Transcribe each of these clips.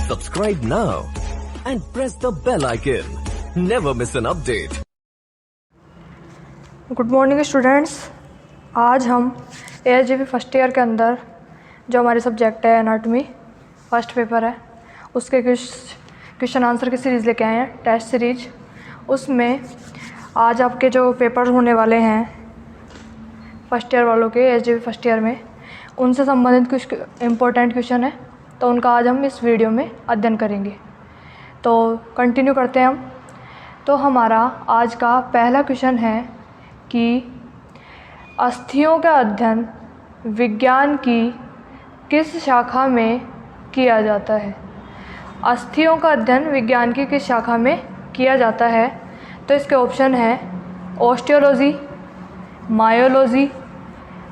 Subscribe now and press the bell icon. Never miss an update. Good morning students. आज हम ASGP first year के अंदर जो हमारे सब्जेक्ट है एनाटॉमी फर्स्ट पेपर है, उसके क्वेश्चन आंसर की सीरीज़ लेके आए हैं, टेस्ट सीरीज। उसमें आज आपके जो पेपर होने वाले हैं फर्स्ट ईयर वालों के ASGP फर्स्ट ईयर में, उनसे संबंधित कुछ इम्पोर्टेंट क्वेश्चन है, तो उनका आज हम इस वीडियो में अध्ययन करेंगे। तो कंटिन्यू करते हैं हम। तो हमारा आज का पहला क्वेश्चन है कि अस्थियों का अध्ययन विज्ञान की किस शाखा में किया जाता है। अस्थियों का अध्ययन विज्ञान की किस शाखा में किया जाता है? तो इसके ऑप्शन है ऑस्टियोलॉजी, मायोलॉजी,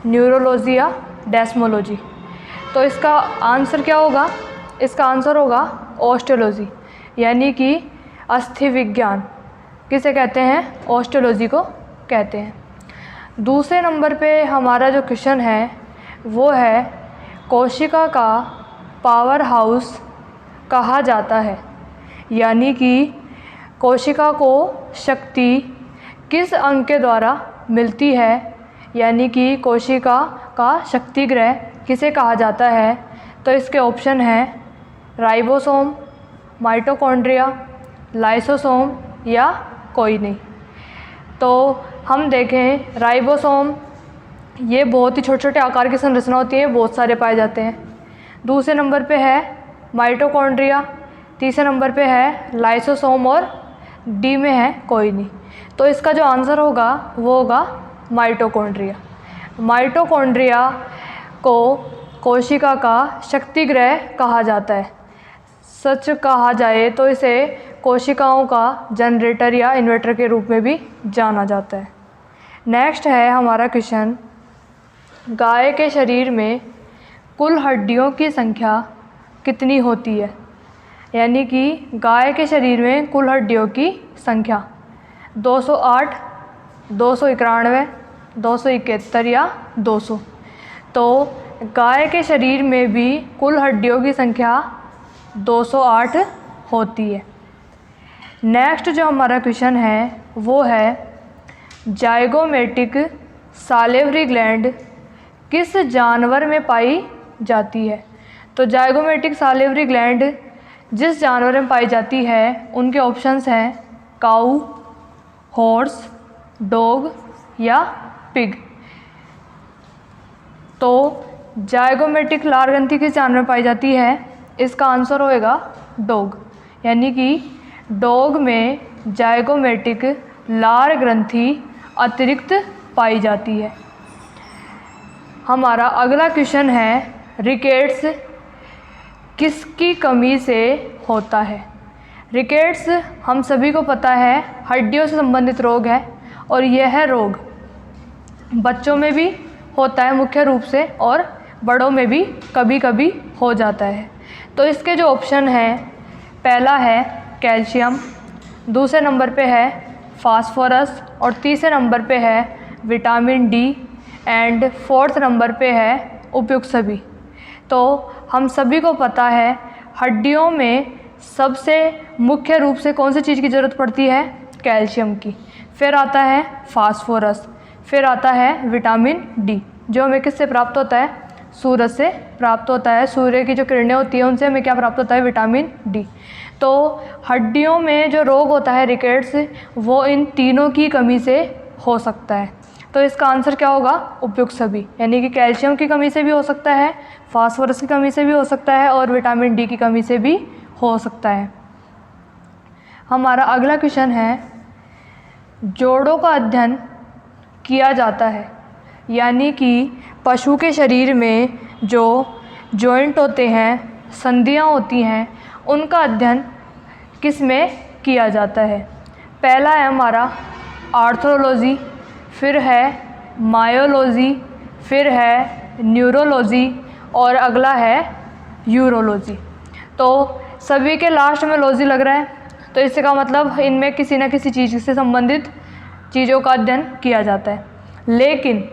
न्यूरोलॉजी या डेस्मोलॉजी। तो इसका आंसर क्या होगा? इसका आंसर होगा ऑस्टियोलॉजी, यानी कि अस्थि विज्ञान किसे कहते हैं? ऑस्टियोलॉजी को कहते हैं। दूसरे नंबर पे हमारा जो क्वेश्चन है वो है कोशिका का पावर हाउस कहा जाता है, यानी कि कोशिका को शक्ति किस अंग के द्वारा मिलती है, यानी कि कोशिका का शक्ति गृह किसे कहा जाता है? तो इसके ऑप्शन हैं राइबोसोम, माइटोकॉन्ड्रिया, लाइसोसोम या कोई नहीं। तो हम देखें राइबोसोम, ये बहुत ही छोटे छोटे आकार की संरचना होती है, बहुत सारे पाए जाते हैं। दूसरे नंबर पे है माइटोकॉन्ड्रिया, तीसरे नंबर पे है लाइसोसोम और डी में है कोई नहीं। तो इसका जो आंसर होगा वो होगा माइटोकॉन्ड्रिया। माइटोकॉन्ड्रिया को कोशिका का शक्ति गृह कहा जाता है। सच कहा जाए तो इसे कोशिकाओं का जनरेटर या इन्वर्टर के रूप में भी जाना जाता है। नेक्स्ट है हमारा क्वेश्चन, गाय के शरीर में कुल हड्डियों की संख्या कितनी होती है? यानी कि गाय के शरीर में कुल हड्डियों की संख्या 208, 291, 271 या 200। तो गाय के शरीर में भी कुल हड्डियों की संख्या 208 होती है। नेक्स्ट जो हमारा क्वेश्चन है वो है जाइगोमेटिक सालिवरी ग्लैंड किस जानवर में पाई जाती है? तो जाइगोमेटिक सालिवरी ग्लैंड जिस जानवर में पाई जाती है उनके ऑप्शंस हैं काऊ, हॉर्स, डॉग या पिग। तो जाइगोमेटिक लार ग्रंथि किस जानवर में पाई जाती है? इसका आंसर होएगा डॉग, यानी कि डॉग में जाइगोमेटिक लार ग्रंथि अतिरिक्त पाई जाती है। हमारा अगला क्वेश्चन है रिकेट्स किसकी कमी से होता है? रिकेट्स हम सभी को पता है हड्डियों से संबंधित रोग है, और यह रोग बच्चों में भी होता है मुख्य रूप से, और बड़ों में भी कभी कभी हो जाता है। तो इसके जो ऑप्शन हैं, पहला है कैल्शियम, दूसरे नंबर पे है फास्फोरस, और तीसरे नंबर पे है vitamin D, and fourth number पे है उपयुक्त सभी। तो हम सभी को पता है हड्डियों में सबसे मुख्य रूप से कौन सी चीज़ की ज़रूरत पड़ती है? कैल्शियम की। फिर आता है फास्फोरस, फिर आता है विटामिन डी, जो हमें किससे प्राप्त होता है? सूरज से प्राप्त होता है। सूर्य की जो किरणें होती हैं उनसे हमें क्या प्राप्त होता है? Vitamin D. तो हड्डियों में जो रोग होता है रिकेट्स, वो इन तीनों की कमी से हो सकता है। तो इसका आंसर क्या होगा? उपयुक्त सभी, यानी कि कैल्शियम की कमी से भी हो सकता है, फास्फोरस की कमी से भी हो सकता है, और विटामिन डी की कमी से भी हो सकता है। हमारा अगला क्वेश्चन है जोड़ों का अध्ययन किया जाता है, यानी कि पशु के शरीर में जो जॉइंट होते हैं, संधियाँ होती हैं, उनका अध्ययन किस में किया जाता है? पहला है हमारा आर्थ्रोलॉजी, फिर है मायोलॉजी, फिर है न्यूरोलॉजी, और अगला है यूरोलॉजी। तो सभी के लास्ट में लॉजी लग रहा है, तो इसका मतलब इनमें किसी न किसी चीज़ से संबंधित चीज़ों का अध्ययन किया जाता है। लेकिन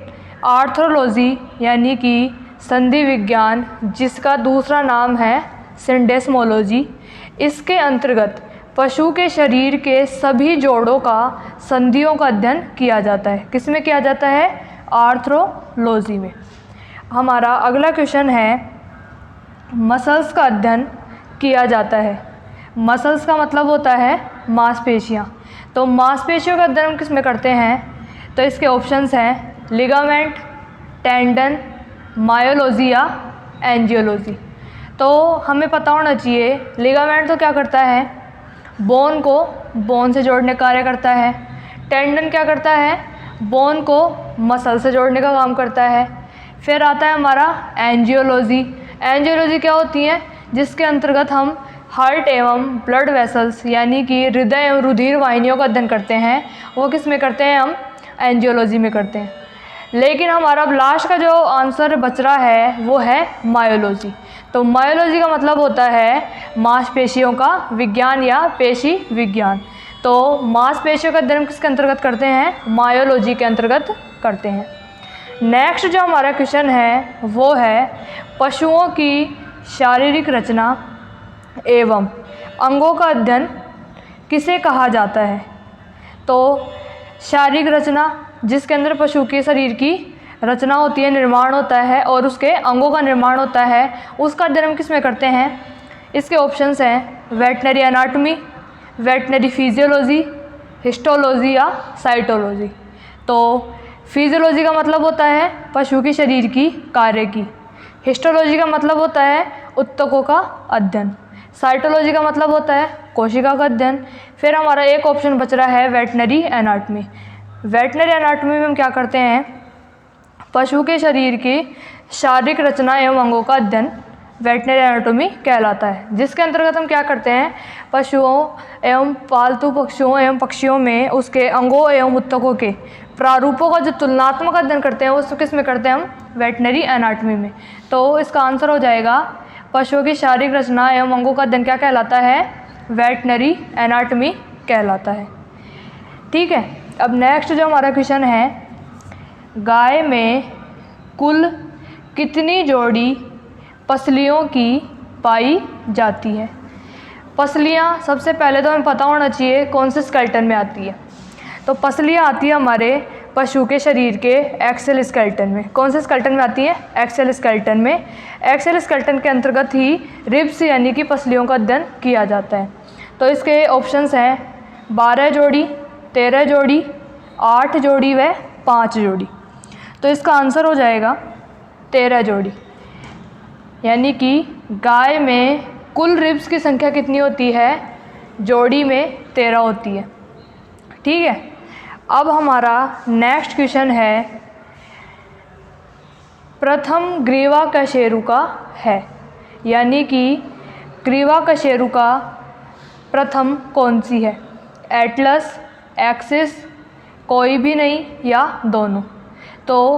आर्थ्रोलॉजी यानी कि संधि विज्ञान, जिसका दूसरा नाम है सिंडेस्मोलॉजी। इसके अंतर्गत पशु के शरीर के सभी जोड़ों का संधियों का अध्ययन किया जाता है। किस में किया जाता है? आर्थ्रोलॉजी में। हमारा अगला क्वेश्चन है, मसल्स का अध्ययन किया जाता है। मसल्स का मतलब होता है मांसपेशियाँ। तो मांसपेशियों का अध्ययन किस में करते हैं? तो इसके ऑप्शंस हैं लिगामेंट, टेंडन, मायोलॉजी या एंजियोलॉजी। तो हमें पता होना चाहिए, लिगामेंट तो क्या करता है? बोन को बोन से जोड़ने का कार्य करता है। टेंडन क्या करता है? बोन को मसल से जोड़ने का काम करता है। फिर आता है हमारा एंजियोलॉजी। एंजियोलॉजी क्या होती है? जिसके अंतर्गत हम हार्ट एवं ब्लड वेसल्स यानी कि हृदय एवं रुधिर वाहिनियों का अध्ययन करते हैं। वो किस में करते हैं? हम एंजियोलॉजी में करते हैं। लेकिन हमारा अब लास्ट का जो आंसर बच रहा है वो है मायोलॉजी। तो मायोलॉजी का मतलब होता है मांसपेशियों का विज्ञान या पेशी विज्ञान। तो मांसपेशियों का अध्ययन किसके अंतर्गत करते हैं? मायोलॉजी के अंतर्गत करते हैं। नेक्स्ट जो हमारा क्वेश्चन है वो है पशुओं की शारीरिक रचना एवं अंगों का अध्ययन किसे कहा जाता है? तो शारीरिक रचना, जिसके अंदर पशु के शरीर की रचना होती है, निर्माण होता है और उसके अंगों का निर्माण होता है, उसका अध्ययन हम किस में करते हैं? इसके ऑप्शंस हैं veterinary anatomy, veterinary physiology, histology या साइटोलॉजी। तो फिजियोलॉजी का मतलब होता है पशु के शरीर की कार्य की। हिस्टोलॉजी का मतलब होता है ऊतकों का अध्ययन। साइटोलॉजी का मतलब होता है कोशिका का अध्ययन। फिर हमारा एक ऑप्शन बच रहा है वेटनरी एनाटॉमी। वेटनरी एनाटॉमी में हम क्या करते हैं? पशु के शरीर की शारीरिक रचना एवं अंगों का अध्ययन वेटनरी एनाटॉमी कहलाता है, जिसके अंतर्गत हम क्या करते हैं? पशुओं एवं पालतू पक्षियों एवं पक्षियों में उसके अंगों एवं ऊतकों के प्रारूपों का जो तुलनात्मक अध्ययन करते हैं वो किस में करते हैं? हम वेटनरी एनाटॉमी में। तो इसका आंसर हो जाएगा पशुओं की शारीरिक रचना एवं अंगों का अध्ययन क्या कहलाता है? वेटनरी एनाटॉमी कहलाता है। ठीक है, अब नेक्स्ट जो हमारा क्वेश्चन है, गाय में कुल कितनी जोड़ी पसलियों की पाई जाती है? पसलियाँ सबसे पहले तो हमें पता होना चाहिए कौन से स्केलेटन में आती है। तो पसलियाँ आती है हमारे पशु के शरीर के एक्सेल स्केलेटन में। कौन से स्केलेटन में आती है? एक्सेल स्केलेटन में। एक्सेल स्केलेटन के अंतर्गत ही रिब्स यानी कि पसलियों का अध्ययन किया जाता है। तो इसके ऑप्शंस हैं 12 जोड़ी, 13 जोड़ी, 8 जोड़ी व 5 जोड़ी। तो इसका आंसर हो जाएगा 13 जोड़ी। यानी कि गाय में कुल रिब्स की संख्या कितनी होती है? जोड़ी में 13 होती है। ठीक है, अब हमारा नेक्स्ट क्वेश्चन है, प्रथम ग्रीवा कशेरुका है, यानी कि ग्रीवा कशेरुका प्रथम कौन सी है? एटलस, एक्सिस, कोई भी नहीं या दोनों। तो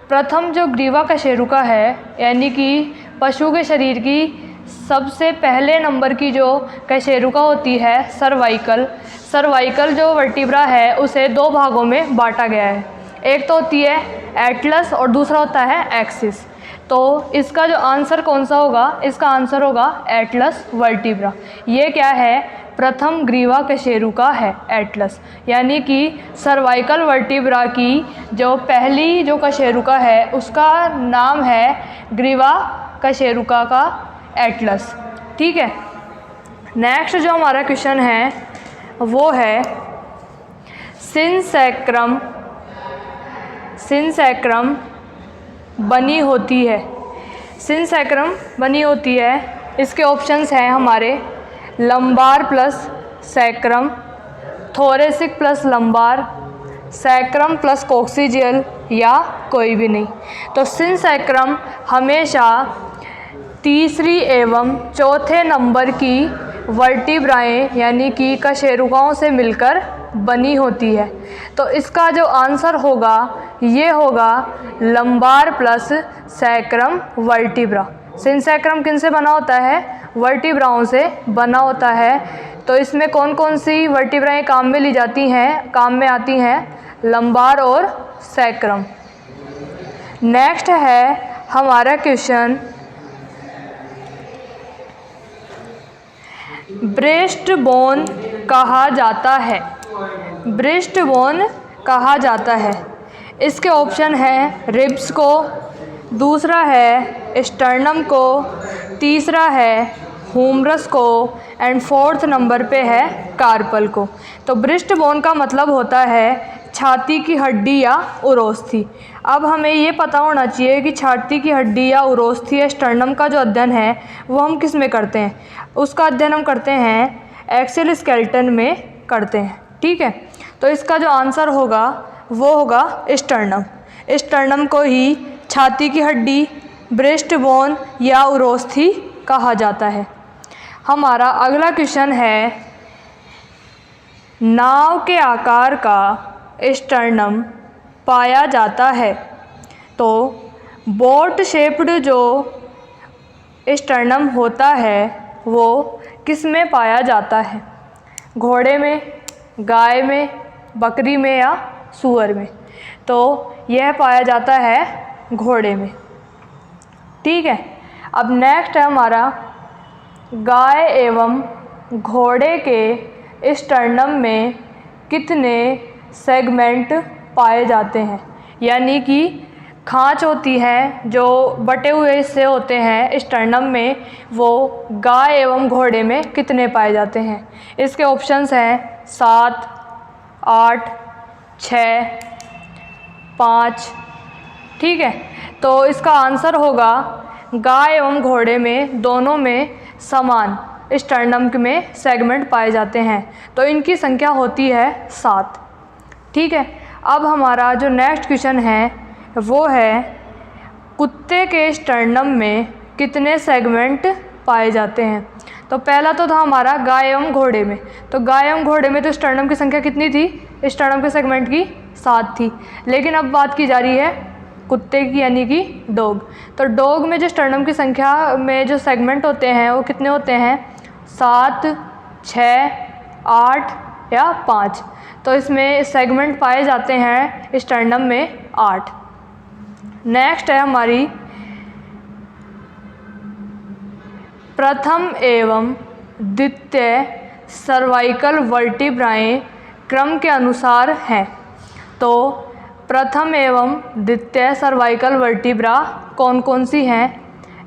प्रथम जो ग्रीवा कशेरुका है यानी कि पशु के शरीर की सबसे पहले नंबर की जो कशेरुका होती है सर्वाइकल जो वर्टिब्रा है उसे दो भागों में बांटा गया है। एक तो होती है एटलस और दूसरा होता है एक्सिस। तो इसका जो आंसर कौन सा होगा? इसका आंसर होगा एटलस वर्टिब्रा। ये क्या है? प्रथम ग्रीवा कशेरुका है एटलस, यानी कि सर्वाइकल वर्टिब्रा की जो पहली जो कशेरुका है उसका नाम है ग्रीवा कशेरुका का एटलस। ठीक है, नेक्स्ट जो हमारा क्वेश्चन है वो है सिनसैक्रम बनी होती है। सिनसैक्रम बनी होती है, इसके ऑप्शंस हैं हमारे lumbar plus sacrum, thoracic plus lumbar, sacrum plus coccygeal या कोई भी नहीं। तो सिनसैक्रम हमेशा तीसरी एवं चौथे नंबर की वर्टिब्राएं यानी कि कशेरुकाओं से मिलकर बनी होती है। तो इसका जो आंसर होगा ये होगा लंबार प्लस सैक्रम वर्टिब्रा। सिनसैक्रम किन से बना होता है? वर्टिब्राओं से बना होता है। तो इसमें कौन कौन सी वर्टिब्राएं काम में ली जाती हैं? काम में आती हैं लंबार और सैक्रम। नेक्स्ट है हमारा क्वेश्चन, ब्रेस्ट बोन कहा जाता है? ब्रेस्ट बोन कहा जाता है। इसके ऑप्शन है रिब्स को, दूसरा है स्टर्नम को, तीसरा है ह्यूमरस को एंड फोर्थ नंबर पे है कार्पल को। तो ब्रेस्ट बोन का मतलब होता है छाती की हड्डी या उरोस्थी। अब हमें ये पता होना चाहिए कि छाती की हड्डी या उरोस्थी या स्टर्नम का जो अध्ययन है वो हम किस में करते हैं। उसका अध्ययन हम करते हैं एक्सेल स्केलेटन में करते हैं, ठीक है। तो इसका जो आंसर होगा वो होगा स्टर्नम। स्टर्नम को ही छाती की हड्डी, ब्रेस्ट बोन या उरोस्थी कहा जाता है। हमारा अगला क्वेश्चन है, नाव के आकार का स्टर्नम पाया जाता है। तो बोट शेप्ड जो स्टर्नम होता है वो किस में पाया जाता है? घोड़े में, गाय में, बकरी में या सूअर में? तो यह पाया जाता है घोड़े में, ठीक है। अब नेक्स्ट है हमारा, गाय एवं घोड़े के स्टर्नम में कितने सेगमेंट पाए जाते हैं? यानी कि खांच होती है जो बटे हुए हिस्से होते हैं स्टर्नम में, वो गाय एवं घोड़े में कितने पाए जाते हैं? इसके ऑप्शंस हैं 7, 8, 6, 5, ठीक है। तो इसका आंसर होगा गाय एवं घोड़े में दोनों में समान स्टर्नम में सेगमेंट पाए जाते हैं, तो इनकी संख्या होती है 7, ठीक है। अब हमारा जो नेक्स्ट क्वेश्चन है वो है, कुत्ते के स्टर्नम में कितने सेगमेंट पाए जाते हैं? तो पहला तो था हमारा गाय एवं घोड़े में। तो गाय एवं घोड़े में तो स्टर्नम की संख्या कितनी थी? स्टर्नम के सेगमेंट की 7 थी। लेकिन अब बात की जा रही है कुत्ते की, यानी कि डॉग। तो डॉग में जो स्टर्नम की संख्या में जो सेगमेंट होते हैं वो कितने होते हैं? 7, 6, 8 या 5। तो इसमें सेगमेंट पाए जाते हैं स्टर्नम में 8। नेक्स्ट है हमारी, प्रथम एवं द्वितीय सर्वाइकल वर्टिब्राएं क्रम के अनुसार हैं। तो प्रथम एवं द्वितीय सर्वाइकल वर्टिब्रा कौन कौन सी हैं?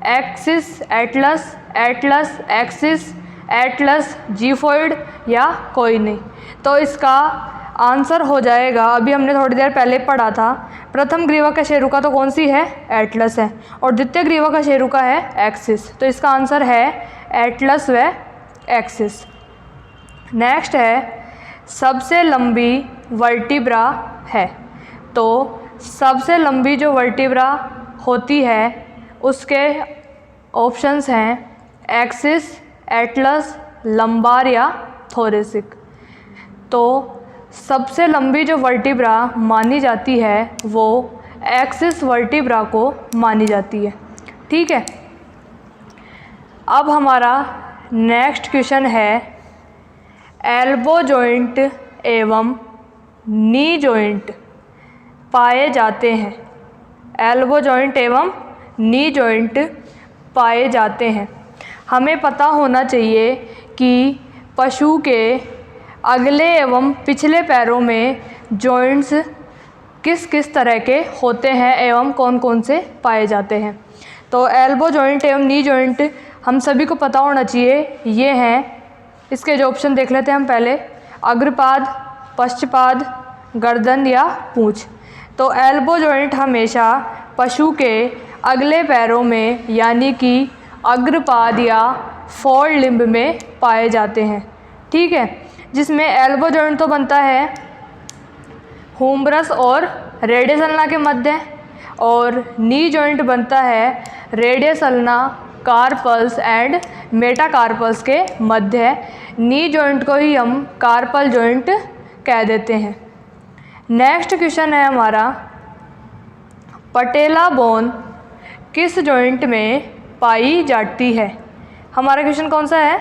Axis, atlas, atlas, axis, atlas, xiphoid या कोई नहीं। तो इसका आंसर हो जाएगा, अभी हमने थोड़ी देर पहले पढ़ा था, प्रथम ग्रीवा का शेरुका तो कौन सी है? एटलस है, और द्वितीय ग्रीवा का शेरुका है एक्सिस। तो इसका आंसर है एटलस व एक्सिस। नेक्स्ट है, सबसे लंबी वर्टिब्रा है। तो सबसे लंबी जो वर्टिब्रा होती है उसके ऑप्शंस हैं एक्सिस, एटलस, लंबार या थोरेसिक। तो सबसे लंबी जो वर्टिब्रा मानी जाती है वो एक्सिस वर्टिब्रा को मानी जाती है, ठीक है। अब हमारा नेक्स्ट क्वेश्चन है, एल्बो जॉइंट एवं नी जॉइंट पाए जाते हैं। एल्बो जॉइंट एवं नी जॉइंट पाए जाते हैं। हमें पता होना चाहिए कि पशु के अगले एवं पिछले पैरों में जॉइंट्स किस किस तरह के होते हैं एवं कौन कौन से पाए जाते हैं। तो एल्बो जॉइंट एवं नी जॉइंट हम सभी को पता होना चाहिए, ये हैं। इसके जो ऑप्शन देख लेते हैं हम पहले, अग्रपाद, पश्चपाद, गर्दन या पूंछ। तो एल्बो जॉइंट हमेशा पशु के अगले पैरों में यानी कि अग्रपाद या फोर लिम्ब में पाए जाते हैं, ठीक है। जिसमें एल्बो जॉइंट तो बनता है ह्यूमरस और रेडियस अल्ना के मध्य, और नी जॉइंट बनता है radius ulna, carpals and metacarpals के मध्य। नी जॉइंट को ही हम कार्पल जॉइंट कह देते हैं। नेक्स्ट क्वेश्चन है हमारा, पटेला बोन किस जॉइंट में पाई जाती है? हमारा क्वेश्चन कौन सा है?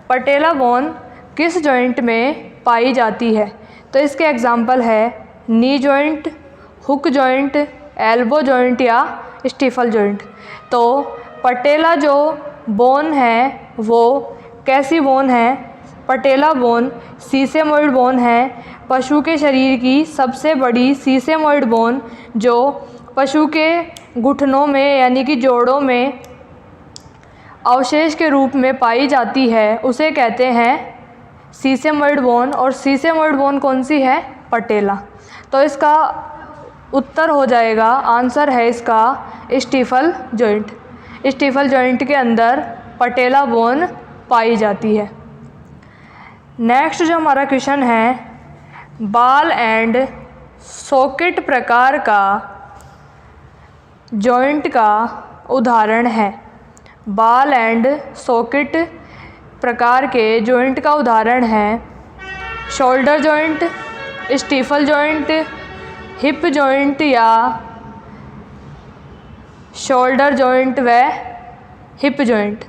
पटेला बोन किस जॉइंट में पाई जाती है? तो इसके एग्जाम्पल है knee joint, hock joint, elbow joint या स्टीफल जॉइंट। तो पटेला जो बोन है वो कैसी बोन है? पटेला बोन सीसेमोइड बोन है पशु के शरीर की सबसे बड़ी सीसेमोइड बोन जो पशु के घुटनों में यानी कि जोड़ों में अवशेष के रूप में पाई जाती है, उसे कहते हैं सीसेमोइड बोन। और सीसेमोइड बोन कौन सी है? पटेला। तो इसका उत्तर हो जाएगा, आंसर है इसका स्टीफल जॉइंट। स्टीफल जॉइंट के अंदर पटेला बोन पाई जाती है। नेक्स्ट जो हमारा क्वेश्चन है, बॉल एंड सॉकेट प्रकार का जॉइंट का उदाहरण है। बॉल एंड सॉकेट प्रकार के जॉइंट का उदाहरण है shoulder joint, stifle joint, hip joint या शोल्डर जॉइंट व हिप जॉइंट।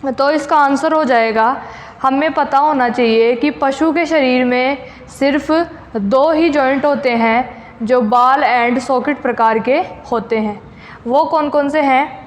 तो इसका आंसर हो जाएगा, हमें पता होना चाहिए कि पशु के शरीर में सिर्फ 2 ही जॉइंट होते हैं जो बॉल एंड सॉकेट प्रकार के होते हैं। वो कौन कौन से हैं?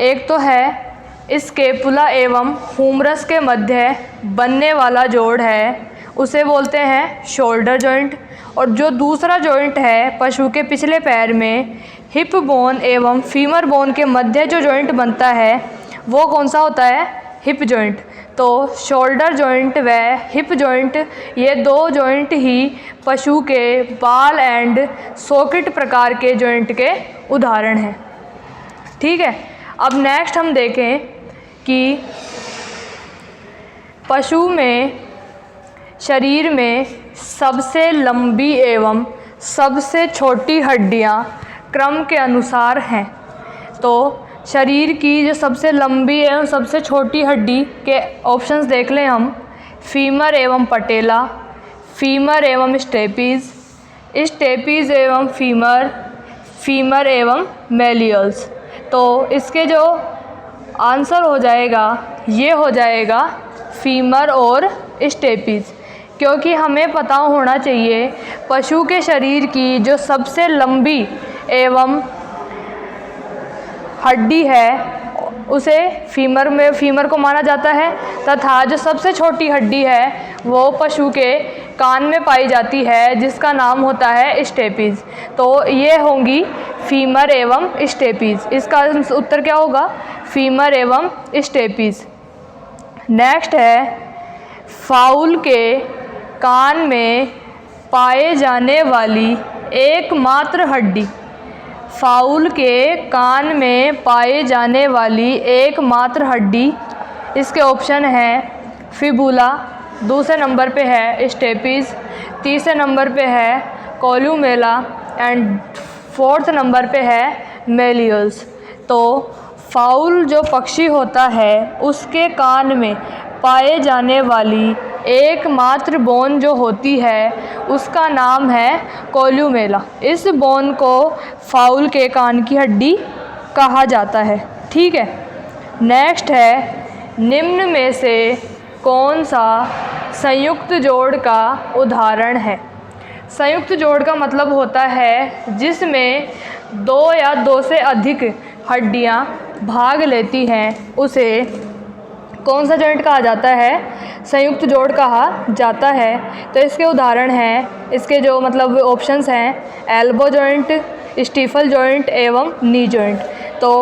एक तो है स्केपुला एवं हुमरस के मध्य बनने वाला जोड़ है, उसे बोलते हैं शोल्डर जॉइंट। और जो दूसरा जॉइंट है पशु के पिछले पैर में हिप बोन एवं फीमर बोन के मध्य जो जॉइंट बनता है वो कौन सा होता है? Hip joint. तो शोल्डर जॉइंट व हिप जॉइंट ये 2 जॉइंट ही पशु के बॉल एंड सॉकेट प्रकार के जॉइंट के उदाहरण हैं। ठीक है, अब नेक्स्ट हम देखें कि पशु में शरीर में सबसे लंबी एवं सबसे छोटी हड्डियां क्रम के अनुसार हैं। तो शरीर की जो सबसे लंबी एवं सबसे छोटी हड्डी के ऑप्शंस देख लें हम, फीमर एवं पटेला, फीमर एवं स्टेपीज, स्टेपीज एवं फीमर, फीमर एवं मेलियल्स। तो इसके जो आंसर हो जाएगा ये हो जाएगा फीमर और स्टेपीज, क्योंकि हमें पता होना चाहिए पशु के शरीर की जो सबसे लंबी एवं हड्डी है उसे फीमर को माना जाता है, तथा जो सबसे छोटी हड्डी है वो पशु के कान में पाई जाती है जिसका नाम होता है स्टेपीज। तो ये होंगी फीमर एवं स्टेपीज। इसका उत्तर क्या होगा? फीमर एवं स्टेपीज। नेक्स्ट है, फाउल के कान में पाए जाने वाली एकमात्र हड्डी। फाउल के कान में पाए जाने वाली एकमात्र हड्डी, इसके ऑप्शन हैं फिबुला, दूसरे नंबर पे है स्टेपीज, तीसरे नंबर पे है कोल्यूमेला एंड फोर्थ नंबर पे है मेलियल्स। तो फाउल जो पक्षी होता है उसके कान में पाए जाने वाली एकमात्र बोन जो होती है उसका नाम है कोल्यूमेला। इस बोन को फाउल के कान की हड्डी कहा जाता है। ठीक है, नेक्स्ट है, निम्न में से कौन सा संयुक्त जोड़ का उदाहरण है? संयुक्त जोड़ का मतलब होता है जिसमें 2 या 2 से अधिक हड्डियां भाग लेती हैं, उसे कौन सा जॉइंट कहा जाता है? संयुक्त जोड़ कहा जाता है। तो इसके उदाहरण हैं, इसके जो मतलब ऑप्शंस हैं एल्बो जॉइंट, स्टीफल जॉइंट एवं नी जॉइंट। तो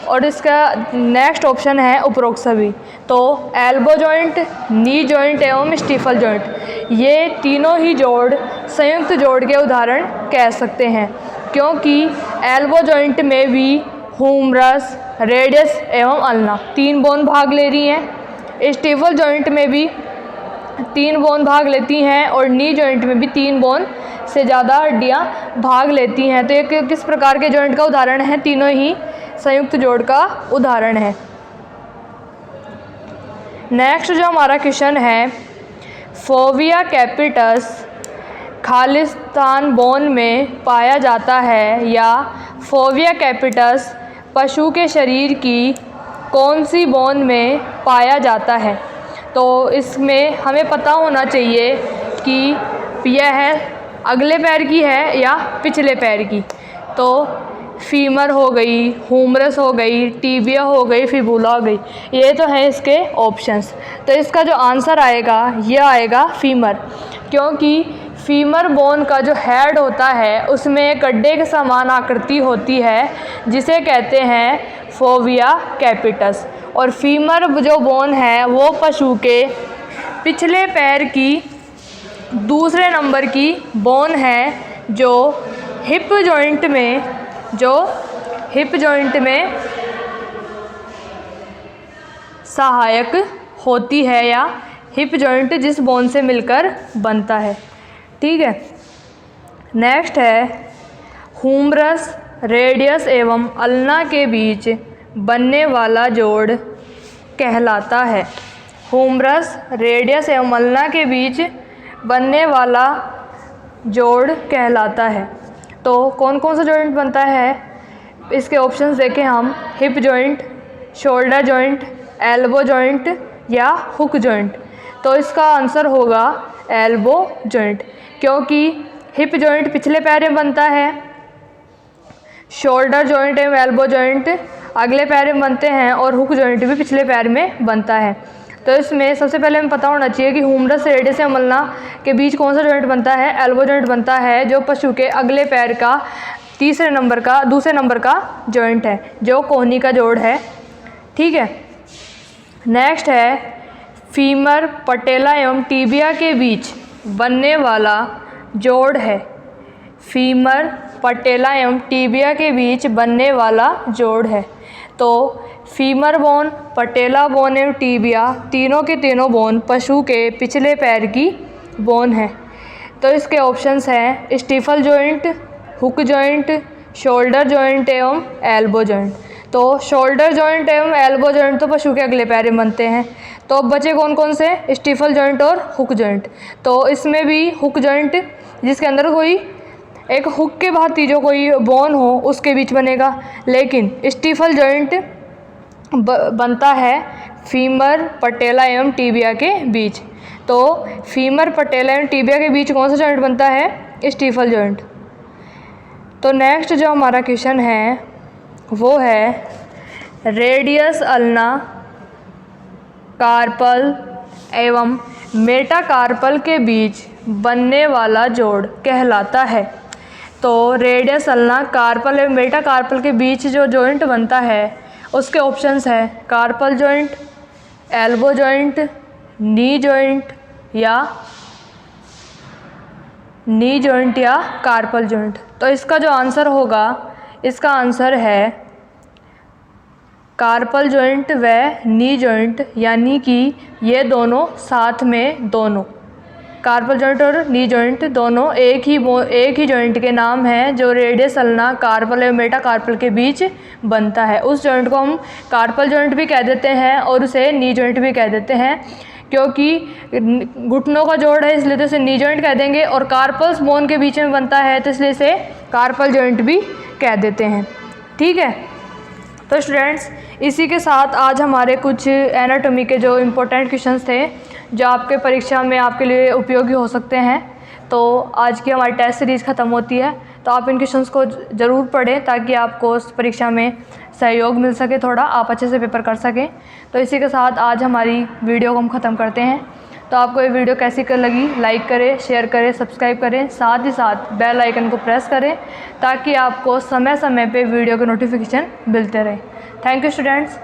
और इसका नेक्स्ट ऑप्शन है उपरोक्त सभी। तो एल्बो जॉइंट, नी जॉइंट एवं स्टीफल जॉइंट, ये तीनों ही जोड़ संयुक्त जोड़ के उदाहरण कह सकते हैं, क्योंकि एल्बो जॉइंट में भी हुमरस, रेडियस एवं अल्ना 3 बोन भाग ले रही हैं। स्टीफल जॉइंट में भी 3 बोन भाग लेती हैं और नी जॉइंट में भी 3 बोन से ज़्यादा हड्डियां भाग लेती हैं। तो ये किस प्रकार के जॉइंट का उदाहरण है? तीनों ही संयुक्त जोड़ का उदाहरण है। नेक्स्ट जो हमारा क्वेश्चन है, फोविया कैपिटस खालिस्तान बोन में पाया जाता है या फोविया कैपिटस पशु के शरीर की कौन सी बोन में पाया जाता है? तो इसमें हमें पता होना चाहिए कि यह अगले पैर की है या पिछले पैर की। तो फीमर हो गई, ह्यूमरस हो गई, टीबिया हो गई, फिबुला हो गई। ये तो हैं इसके ऑप्शंस। तो इसका जो आंसर आएगा ये आएगा फीमर, क्योंकि फीमर बोन का जो हेड होता है उसमें एक गड्ढे के समान आकृति होती है जिसे कहते हैं फोविया कैपिटस। और फीमर जो बोन है वो पशु के पिछले पैर की दूसरे नंबर की बोन है जो हिप जॉइंट में सहायक होती है, या हिप जॉइंट जिस बोन से मिलकर बनता है। ठीक है, नेक्स्ट है ह्यूमरस, रेडियस एवं अल्ना के बीच बनने वाला जोड़ कहलाता है। ह्यूमरस, रेडियस एवं अल्ना के बीच बनने वाला जोड़ कहलाता है। तो कौन कौन सा जॉइंट बनता है, इसके ऑप्शंस देखें हम। Hip joint, shoulder joint, elbow joint या हुक जॉइंट। तो इसका आंसर होगा एल्बो जॉइंट, क्योंकि हिप जॉइंट पिछले पैर में बनता है, शोल्डर जॉइंट एवं एल्बो जॉइंट अगले पैर में बनते हैं, और हुक जॉइंट भी पिछले पैर में बनता है। तो इसमें सबसे पहले हमें पता होना चाहिए कि ह्यूमरस, रेडियस एवं अल्ना के बीच कौन सा जॉइंट बनता है। एल्बो जॉइंट बनता है, जो पशु के अगले पैर का दूसरे नंबर का जॉइंट है, जो कोहनी का जोड़ है। ठीक है, नेक्स्ट है फीमर, पटेला एवं टीबिया के बीच बनने वाला जोड़ है। फीमर, पटेला एवं टीबिया के बीच बनने वाला जोड़ है। तो फीमर बोन, पटेला बोन एवं टीबिया तीनों के तीनों बोन पशु के पिछले पैर की बोन है। तो इसके ऑप्शंस हैं stifle joint, hock joint, shoulder joint एवं एल्बो जॉइंट। तो शोल्डर जॉइंट एवं एल्बो जॉइंट तो पशु के अगले पैर में बनते हैं। तो अब बचे कौन कौन से, स्टीफल जॉइंट और हुक जॉइंट। तो इसमें भी हुक जॉइंट जिसके अंदर कोई एक हुक के भांति जो कोई बोन हो उसके बीच बनेगा, लेकिन स्टीफल जॉइंट बनता है फीमर, पटेला एवं टीबिया के बीच। तो फीमर, पटेला एवं टीबिया के बीच कौन सा जॉइंट बनता है, स्टीफल जॉइंट। तो नेक्स्ट जो हमारा क्वेश्चन है वो है रेडियस अल्ना कार्पल एवं मेटाकार्पल के बीच बनने वाला जोड़ कहलाता है। तो रेडियस अल्ना कार्पल एवं मेटाकार्पल के बीच जो जॉइंट बनता है उसके ऑप्शंस है carpal joint, elbow joint, knee joint या कार्पल जॉइंट। तो इसका जो आंसर होगा, इसका आंसर है कार्पल जॉइंट व नी जॉइंट, यानी कि ये दोनों साथ में, दोनों कार्पल जॉइंट और नी जॉइंट दोनों एक ही जॉइंट के नाम हैं जो रेडियस अल्ना कार्पल एवं मेटाकार्पल के बीच बनता है। उस जॉइंट को हम कार्पल जॉइंट भी कह देते हैं और उसे नी जॉइंट भी कह देते हैं, क्योंकि घुटनों का जोड़ है इसलिए तो इसे नी जॉइंट कह देंगे, और कार्पल्स बोन के बीच में बनता है तो इसलिए इसे कार्पल जॉइंट भी कह देते हैं। ठीक है, तो स्टूडेंट्स इसी के साथ आज हमारे कुछ एनाटॉमी के जो इम्पोर्टेंट क्वेश्चंस थे जो आपके परीक्षा में आपके लिए उपयोगी हो सकते हैं, तो आज की हमारी टेस्ट सीरीज़ ख़त्म होती है। तो आप इन क्वेश्चंस को ज़रूर पढ़ें ताकि आपको उस परीक्षा में सहयोग मिल सके, थोड़ा आप अच्छे से पेपर कर सकें। तो इसी के साथ आज हमारी वीडियो को हम ख़त्म करते हैं। तो आपको ये वीडियो कैसी लगी, लाइक करें, शेयर करें, सब्सक्राइब करें, साथ ही साथ बेल आइकन को प्रेस करें ताकि आपको समय समय पे वीडियो के नोटिफिकेशन मिलते रहे। Thank you students.